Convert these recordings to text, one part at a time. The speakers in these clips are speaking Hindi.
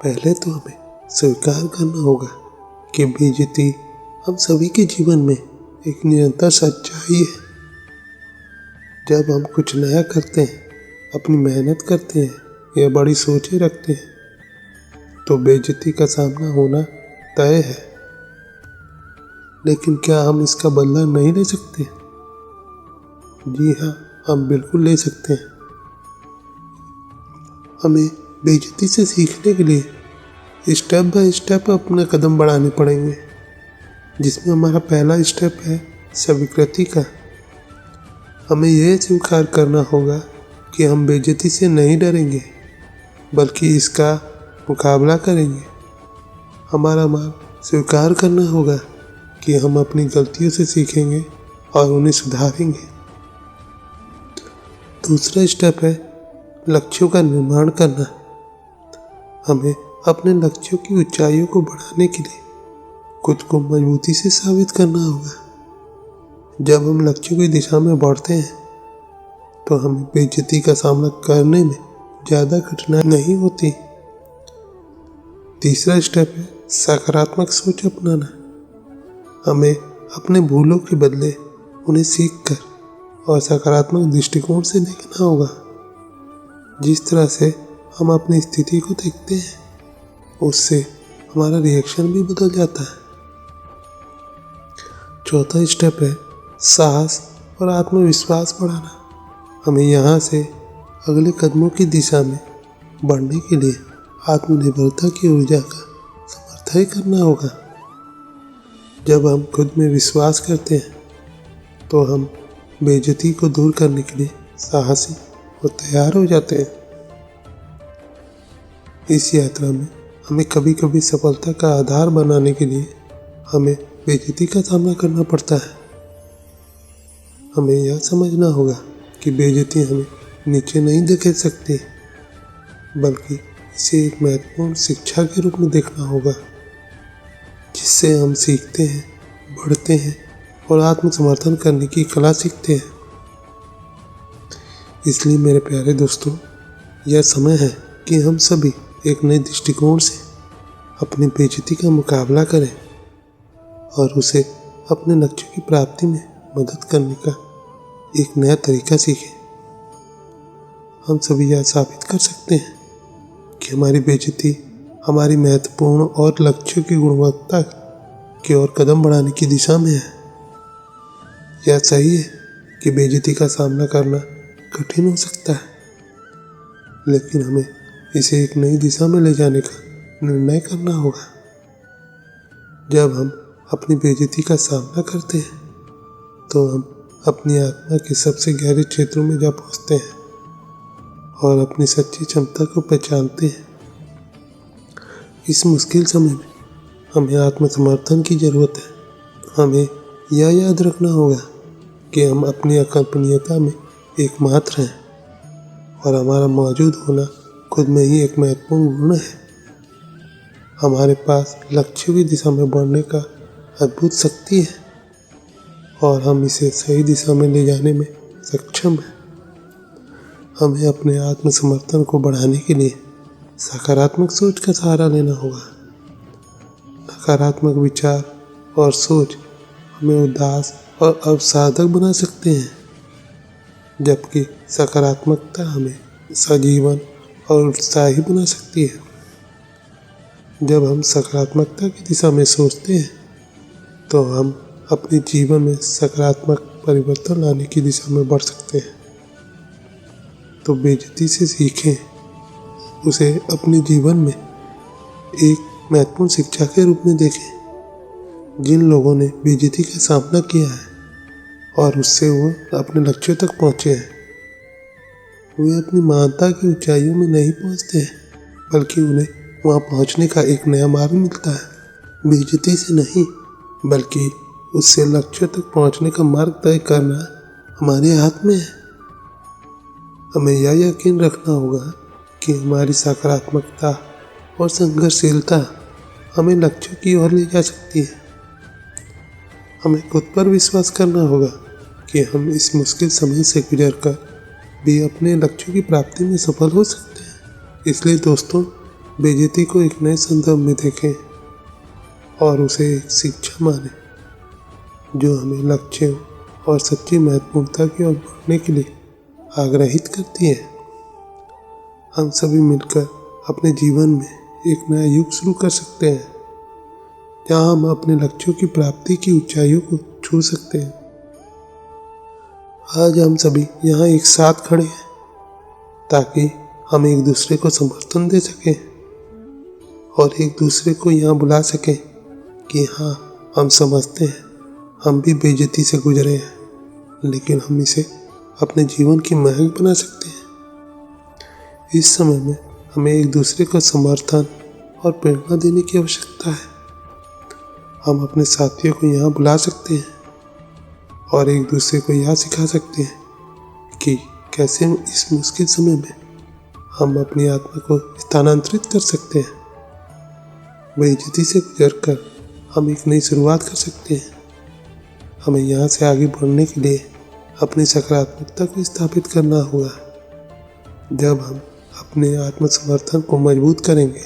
पहले तो हमें स्वीकार करना होगा कि बेइज्जती हम सभी के जीवन में एक निरंतर सच्चाई है। जब हम कुछ नया करते हैं, अपनी मेहनत करते हैं या बड़ी सोचें रखते हैं, तो बेइज्जती का सामना होना तय है। लेकिन क्या हम इसका बदला नहीं ले सकते? जी हाँ, हम बिल्कुल ले सकते हैं। हमें बेइज्जती से सीखने के लिए स्टेप बाय स्टेप अपने कदम बढ़ाने पड़ेंगे, जिसमें हमारा पहला स्टेप है स्वीकृति का। हमें यह स्वीकार करना होगा कि हम बेइज्जती से नहीं डरेंगे, बल्कि इसका मुकाबला करेंगे। हमारा मार्ग स्वीकार करना होगा कि हम अपनी गलतियों से सीखेंगे और उन्हें सुधारेंगे। दूसरा स्टेप है लक्ष्यों का निर्माण करना। हमें अपने लक्ष्यों की ऊंचाइयों को बढ़ाने के लिए खुद को मजबूती से साबित करना होगा। जब हम लक्ष्यों की दिशा में बढ़ते हैं, तो हमें बेइज्जती का सामना करने में ज़्यादा कठिनाई नहीं होती। तीसरा स्टेप है सकारात्मक सोच अपनाना। हमें अपने भूलों के बदले उन्हें सीखकर और सकारात्मक दृष्टिकोण से देखना होगा। जिस तरह से हम अपनी स्थिति को देखते हैं, उससे हमारा रिएक्शन भी बदल जाता है। चौथा स्टेप है साहस और आत्मविश्वास बढ़ाना। हमें यहाँ से अगले कदमों की दिशा में बढ़ने के लिए आत्मनिर्भरता की ऊर्जा का समर्थन करना होगा। जब हम खुद में विश्वास करते हैं, तो हम बेइज्जती को दूर करने के लिए साहसी और तैयार हो जाते हैं। इस यात्रा में हमें कभी कभी सफलता का आधार बनाने के लिए हमें बेइज्जती का सामना करना पड़ता है। हमें यह समझना होगा कि बेइज्जती हमें नीचे नहीं धकेल सकती, बल्कि इसे एक महत्वपूर्ण शिक्षा के रूप में देखना होगा, जिससे हम सीखते हैं, बढ़ते हैं और आत्मसमर्थन करने की कला सीखते हैं। इसलिए मेरे प्यारे दोस्तों, यह समय है कि हम सभी एक नए दृष्टिकोण से अपनी बेइज्जती का मुकाबला करें और उसे अपने लक्ष्य की प्राप्ति में मदद करने का एक नया तरीका सीखें। हम सभी यह साबित कर सकते हैं कि हमारी बेइज्जती हमारी महत्वपूर्ण और लक्ष्यों की गुणवत्ता की ओर कदम बढ़ाने की दिशा में है। यह सही है कि बेइज्जती का सामना करना कठिन हो सकता है, लेकिन हमें इसे एक नई दिशा में ले जाने का निर्णय करना होगा। जब हम अपनी बेइज्जती का सामना करते हैं, तो हम अपनी आत्मा के सबसे गहरे क्षेत्रों में जा पहुंचते हैं और अपनी सच्ची क्षमता को पहचानते हैं। इस मुश्किल समय में हमें आत्मसमर्थन की ज़रूरत है। हमें यह याद रखना होगा कि हम अपनी अकल्पनीयता में एकमात्र हैं और हमारा मौजूद होना खुद में ही एक महत्वपूर्ण गुण है। हमारे पास लक्ष्यों की दिशा में बढ़ने का अद्भुत शक्ति है और हम इसे सही दिशा में ले जाने में सक्षम हैं। हमें अपने आत्मसमर्थन को बढ़ाने के लिए सकारात्मक सोच का सहारा लेना होगा। नकारात्मक विचार और सोच हमें उदास और अवसादक बना सकते हैं, जबकि सकारात्मकता हमें सजीवन और उत्साही बना सकती है। जब हम सकारात्मकता की दिशा में सोचते हैं, तो हम अपने जीवन में सकारात्मक परिवर्तन लाने की दिशा में बढ़ सकते हैं। तो बेइज्जती से सीखें, उसे अपने जीवन में एक महत्वपूर्ण शिक्षा के रूप में देखें। जिन लोगों ने बेइज्जती का सामना किया है और उससे वो अपने लक्ष्यों तक पहुँचे हैं, वे अपनी महानता की ऊंचाइयों में नहीं पहुँचते हैं, बल्कि उन्हें वहाँ पहुँचने का एक नया मार्ग मिलता है। बेइज्जती से नहीं, बल्कि उससे लक्ष्य तक पहुँचने का मार्ग तय करना हमारे हाथ में है। हमें यह यकीन रखना होगा कि हमारी सकारात्मकता और संघर्षशीलता हमें लक्ष्यों की ओर ले जा सकती है। हमें खुद पर विश्वास करना होगा कि हम इस मुश्किल समय से गुजरकर भी अपने लक्ष्यों की प्राप्ति में सफल हो सकते हैं। इसलिए दोस्तों, बेइज्जती को एक नए संदर्भ में देखें और उसे एक शिक्षा माने जो हमें लक्ष्यों और सच्ची महत्वपूर्णता की ओर बढ़ने के लिए आग्रहित करती है। हम सभी मिलकर अपने जीवन में एक नया युग शुरू कर सकते हैं जहाँ हम अपने लक्ष्यों की प्राप्ति की ऊंचाइयों को छू सकते हैं। आज हम सभी यहाँ एक साथ खड़े हैं ताकि हम एक दूसरे को समर्थन दे सकें और एक दूसरे को यहाँ बुला सकें कि हाँ, हम समझते हैं हम भी बेइज्जती से गुजरे हैं, लेकिन हम इसे अपने जीवन की महक बना सकते हैं। इस समय में हमें एक दूसरे को समर्थन और प्रेरणा देने की आवश्यकता है। हम अपने साथियों को यहाँ बुला सकते हैं और एक दूसरे को यह सिखा सकते हैं कि कैसे इस मुश्किल समय में हम अपनी आत्मा को स्थानांतरित कर सकते हैं। बेइज्जती से गुजरकर हम एक नई शुरुआत कर सकते हैं। हमें यहाँ से आगे बढ़ने के लिए अपनी सकारात्मकता को स्थापित करना होगा। जब हम अपने आत्मसमर्थन को मजबूत करेंगे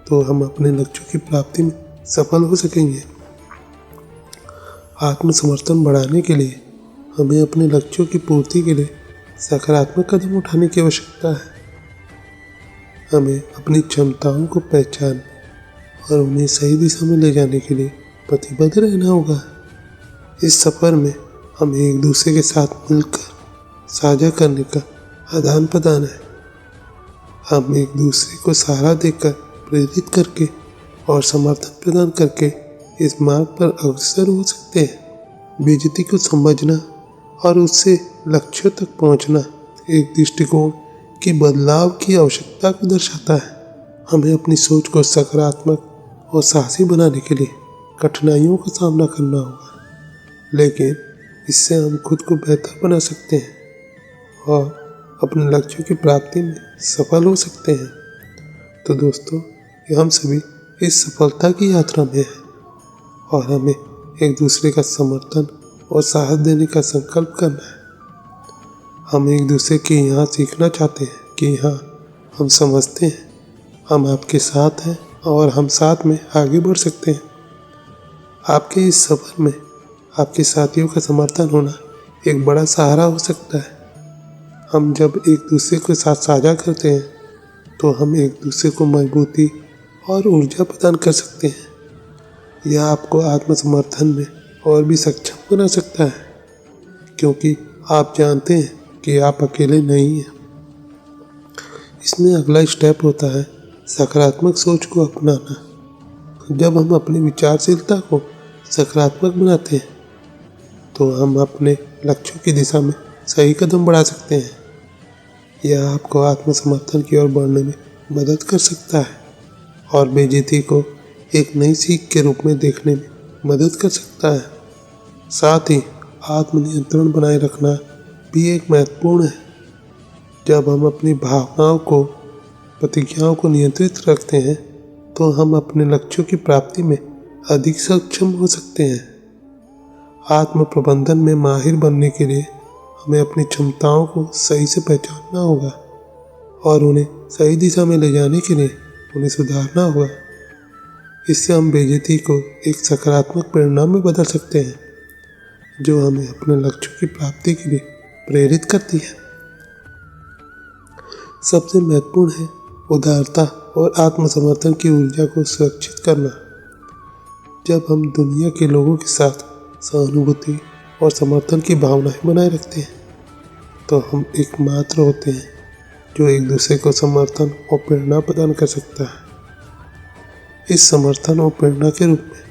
तो हम अपने लक्ष्यों की प्राप्ति में सफल हो सकेंगे। आत्मसमर्थन बढ़ाने के लिए हमें अपने लक्ष्यों की पूर्ति के लिए सकारात्मक कदम उठाने की आवश्यकता है। हमें अपनी क्षमताओं को पहचान और उन्हें सही दिशा में ले जाने के लिए प्रतिबद्ध रहना होगा। इस सफ़र में हमें एक दूसरे के साथ मिलकर साझा करने का आदान प्रदान है। हम एक दूसरे को सहारा देकर, प्रेरित करके और समर्थन प्रदान करके इस मार्ग पर अग्रसर हो सकते हैं। बेइज्जती को समझना और उससे लक्ष्यों तक पहुंचना एक दृष्टिकोण की बदलाव की आवश्यकता को दर्शाता है। हमें अपनी सोच को सकारात्मक और साहसी बनाने के लिए कठिनाइयों का सामना करना होगा, लेकिन इससे हम खुद को बेहतर बना सकते हैं और अपने लक्ष्यों की प्राप्ति में सफल हो सकते हैं। तो दोस्तों, हम सभी इस सफलता की यात्रा में हैं और हमें एक दूसरे का समर्थन और साहस देने का संकल्प करना है। हम एक दूसरे के यहाँ सीखना चाहते हैं कि हाँ, हम समझते हैं, हम आपके साथ हैं और हम साथ में आगे बढ़ सकते हैं। आपके इस सफ़र में आपके साथियों का समर्थन होना एक बड़ा सहारा हो सकता है। हम जब एक दूसरे के साथ साझा करते हैं तो हम एक दूसरे को मजबूती और ऊर्जा प्रदान कर सकते हैं। यह आपको आत्मसमर्थन में और भी सक्षम बना सकता है, क्योंकि आप जानते हैं कि आप अकेले नहीं हैं। इसमें अगला स्टेप होता है सकारात्मक सोच को अपनाना। जब हम अपनी विचारशीलता को सकारात्मक बनाते हैं तो हम अपने लक्ष्यों की दिशा में सही कदम बढ़ा सकते हैं। यह आपको आत्मसमर्थन की ओर बढ़ने में मदद कर सकता है और बेइज्जती को एक नई सीख के रूप में देखने में मदद कर सकता है। साथ ही आत्मनियंत्रण बनाए रखना भी एक महत्वपूर्ण है। जब हम अपनी भावनाओं को, प्रतिक्रियाओं को नियंत्रित रखते हैं तो हम अपने लक्ष्यों की प्राप्ति में अधिक सक्षम हो सकते हैं। आत्म प्रबंधन में माहिर बनने के लिए हमें अपनी क्षमताओं को सही से पहचानना होगा और उन्हें सही दिशा में ले जाने के लिए उन्हें सुधारना होगा। इससे हम बेइज्जती को एक सकारात्मक परिणाम में बदल सकते हैं, जो हमें अपने लक्ष्यों की प्राप्ति के लिए प्रेरित करती है। सबसे महत्वपूर्ण है उदारता और आत्मसमर्थन की ऊर्जा को सुरक्षित करना। जब हम दुनिया के लोगों के साथ सहानुभूति और समर्थन की भावनाएं बनाए रखते हैं तो हम एकमात्र होते हैं जो एक दूसरे को समर्थन और प्रेरणा प्रदान कर सकता है। इस समर्थन और प्रेरणा के रूप में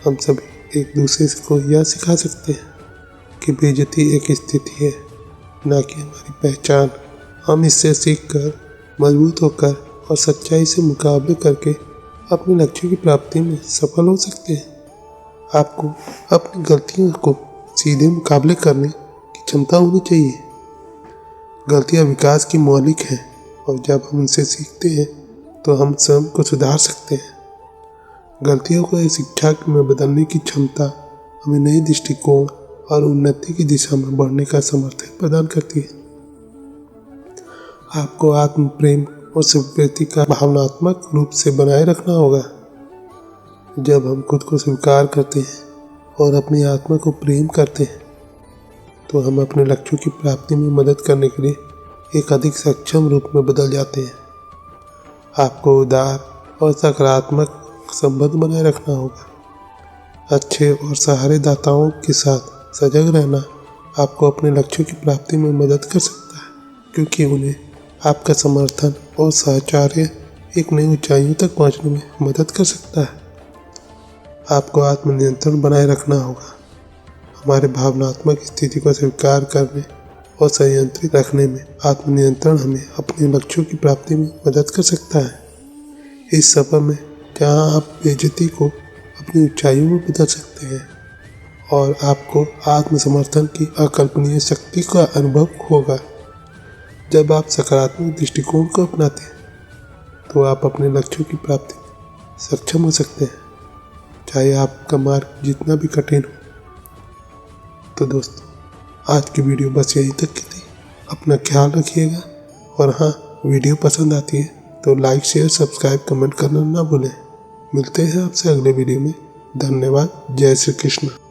हम सभी एक दूसरे को यह सिखा सकते हैं कि बेइज्जती एक स्थिति है, न कि हमारी पहचान। हम इससे सीखकर, मजबूत होकर और सच्चाई से मुकाबले करके अपने लक्ष्यों की प्राप्ति में सफल हो सकते हैं। आपको अपनी गलतियों को सीधे मुकाबले करने की क्षमता होनी चाहिए। गलतियाँ विकास की मौलिक हैं और जब हम उनसे सीखते हैं तो हम स्वयं को सुधार सकते हैं। गलतियों को एक शिक्षा में बदलने की क्षमता हमें नए दृष्टिकोण और उन्नति की दिशा में बढ़ने का समर्थन प्रदान करती है। आपको आत्म प्रेम उस व्यक्ति का भावनात्मक रूप से बनाए रखना होगा। जब हम खुद को स्वीकार करते हैं और अपनी आत्मा को प्रेम करते हैं तो हम अपने लक्ष्यों की प्राप्ति में मदद करने के लिए एक अधिक सक्षम रूप में बदल जाते हैं। आपको उदार और सकारात्मक संबंध बनाए रखना होगा। अच्छे और सहारेदाताओं के साथ सजग रहना आपको अपने लक्ष्यों की प्राप्ति में मदद कर सकता है, क्योंकि उन्हें आपका समर्थन और सहचार्य एक नई ऊंचाइयों तक पहुंचने में मदद कर सकता है। आपको आत्मनियंत्रण बनाए रखना होगा। हमारे भावनात्मक स्थिति को स्वीकार करने और संयंत्रित रखने में आत्मनियंत्रण हमें अपने लक्ष्यों की प्राप्ति में मदद कर सकता है। इस सफर में जहाँ आप बेइज्जती को अपनी ऊंचाइयों में बदल सकते हैं और आपको आत्मसमर्थन की अकल्पनीय शक्ति का अनुभव होगा। जब आप सकारात्मक दृष्टिकोण को अपनाते हैं तो आप अपने लक्ष्यों की प्राप्ति में सक्षम हो सकते हैं, चाहे आपका मार्ग जितना भी कठिन हो। तो दोस्तों, आज की वीडियो बस यहीं तक की थी। अपना ख्याल रखिएगा और हाँ, वीडियो पसंद आती है तो लाइक, शेयर, सब्सक्राइब, कमेंट करना ना भूलें। मिलते हैं आपसे अगले वीडियो में। धन्यवाद। जय श्री कृष्ण।